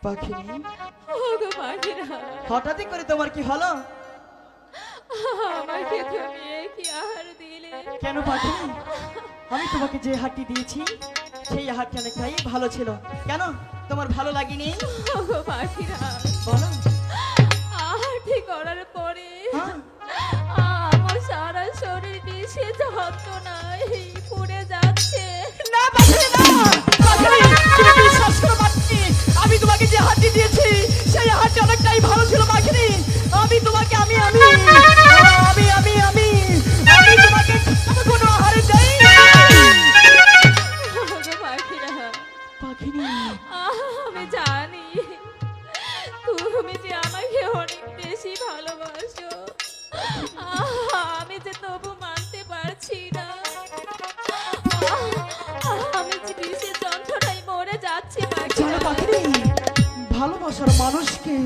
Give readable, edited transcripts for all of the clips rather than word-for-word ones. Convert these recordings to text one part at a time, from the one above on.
পাখিনি, ওগো পাখিরা, হঠাৎই করে তোমার কি হলো? আমাকে তুমি কি আহার দিলে? কেন পাখিনি, আমি তোমাকে যে হাঁটি দিয়েছি সেই হাঁটি অনেকটাই ভালো ছিল। কেন তোমার ভালো লাগেনি? ওগো পাখিরা, বলো। আহারটি করার পরে হ্যাঁ, আমার সারা শরীর বিষে যন্ত্রণায় পুড়ে যাচ্ছে। না পাখিনি, না পাখিনি, তুমি বিশ্বাস করো পাখিনি, আমি তোমাকে যে হাঁটি দিয়েছি সেই হাঁটি অনেকটাই ভালো ছিল পাখিনি। আমি তোমাকে আমি আমি আমি আমি আমি আমি তোমাকে কোনো আহার দেইনি ওগো পাখিরা, পাখিনি। আমি জানি তুমি যে আমাকে অনেক বেশি ভালোবাসো, আমি যে তবু মানতে পারছি না। আমি যে বিষের যন্ত্রণায় মরে যাচ্ছি জানো পাখিরা। পাখিনি, ভালোবাসার মানুষকে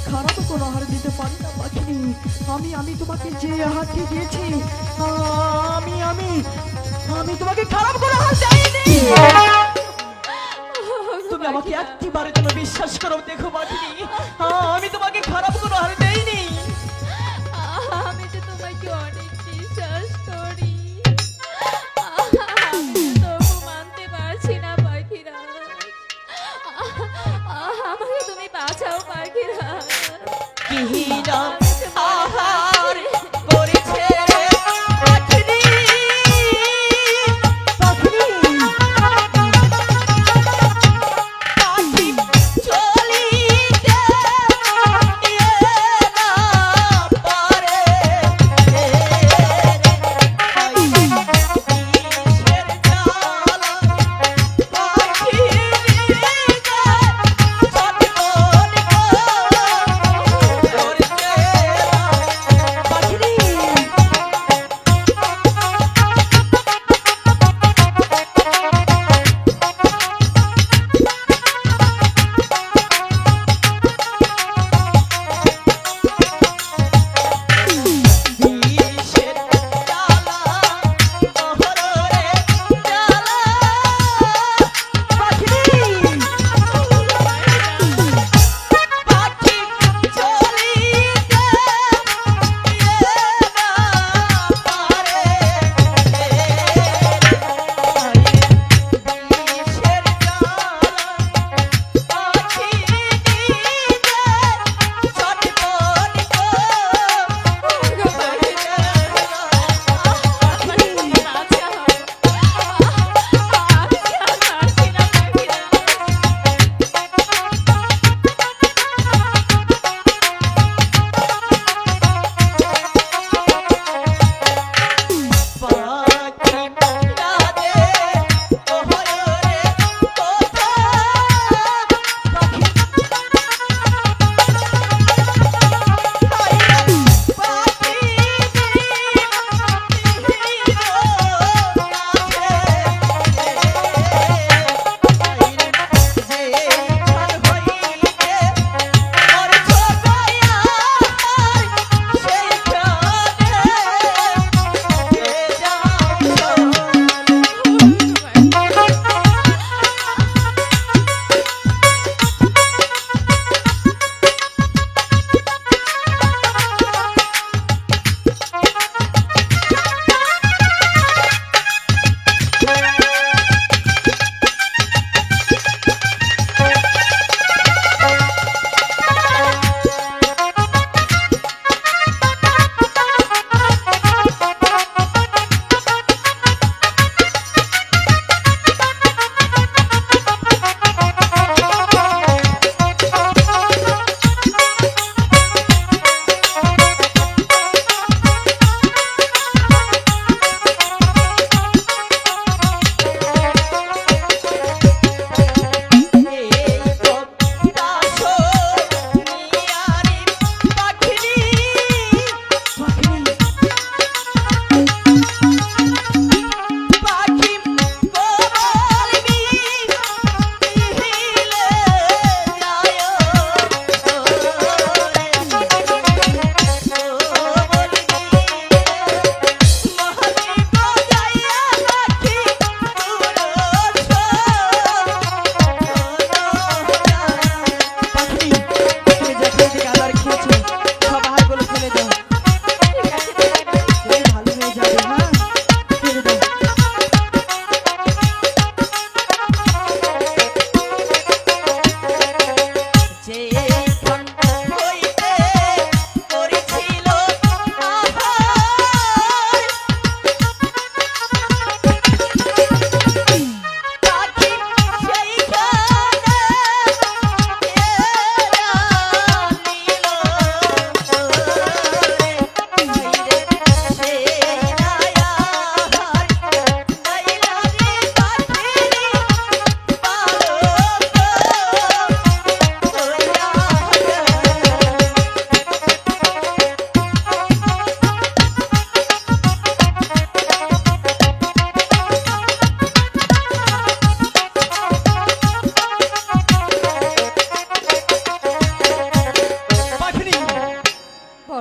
খারাপ কোনো আহার দিতে পারি না পাখিনি। আমি আমি তোমাকে যে আহারটি দিয়েছি আমি আমি আমি তোমাকে খারাপ কোনো আহার দেইনি। তুমি আমাকে একটিবারের জন্য বিশ্বাস করো, দেখো পাখিনি, আমি তোমাকে খারাপ কোনো আহার দেইনি। আমি যে তোমাকে অনেক বিশ্বাস করি, আমি তবু মানতে পারছি না পাখিরা। আমাকে তুমি বাঁচাও পাখিরা। কি না আহার করেছে রে পাখিনি, পাখিনি, পাখি চলিতে না পারে রে, কিসের জ্বালা পাখি নিজে সটকন করছে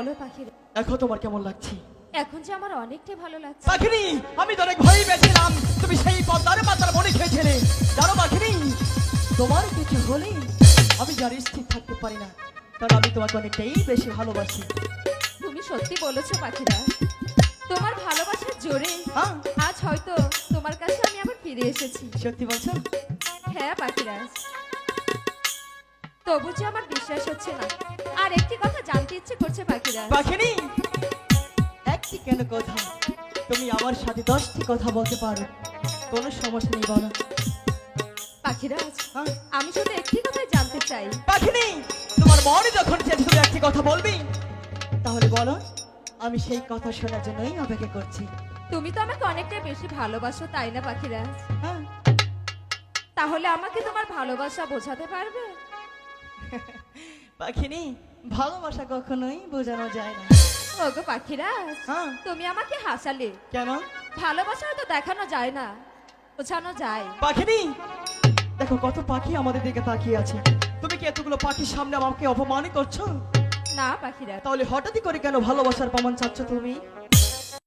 বলো পাখিরা, দেখো তোমার কেমন লাগছে। এখন যে আমার অনেকটাই ভালো লাগছে। পাখিনি, আমি তো অনেক ভয় পেয়েছিলাম তুমি সেই পদ্মার মাথার মনে খেয়েছিলে। জানো পাখিনি, তোমার কিছু হলে আমি যার স্থির থাকতে পারি না, কারণ আমি তোমাকে অনেকটাই বেশি ভালোবাসি। তুমি সত্যি বলেছো পাখিরা, তোমার ভালোবাসার জোরে হ্যাঁ, আজ হয়তো তোমার কাছে আমি আবার ফিরে এসেছি। সত্যি বলছো? হ্যাঁ পাখিরাজ, তবু যে আমার বিশ্বাস হচ্ছে না। আর একটি কথা জানতে ইচ্ছে করছে পাখিরাজ। পাখিনি, একটি কেন কথা, তুমি আমার সাথে 10টি কথা বলতে পারো, কোনো সমস্যা নেই, বলো। পাখিরাজ, হ্যাঁ, আমি শুধু একটি কথাই জানতে চাই। পাখিনি, তোমার মনে যখন চেয়ে তুমি একটি কথা বলবি, তাহলে বলো, আমি সেই কথা শোনার জন্যই অপেক্ষা করছি। তুমি তো আমাকে অনেকটা বেশি ভালোবাসো, তাই না পাখিরাজ? হ্যাঁ, তাহলে আমাকে তোমার ভালোবাসা বোঝাতে পারবে? পাখিনি, ভালোবাসা কখনোই বোঝানো যায় না। ওগো পাখিরাজ, হ্যাঁ, তুমি আমাকে হাসালে। কেন? ভালোবাসা তো দেখানো যায় না, বোঝানো যায়। পাখিনি, দেখো কত পাখি আমাদের দিকে তাকিয়ে আছে, তুমি কি এতগুলো পাখির সামনে আমাকে অপমান করছো? না পাখিরাজ, তাহলে হঠাৎই করে কেন ভালোবাসার প্রমাণ চাচ্ছ তুমি?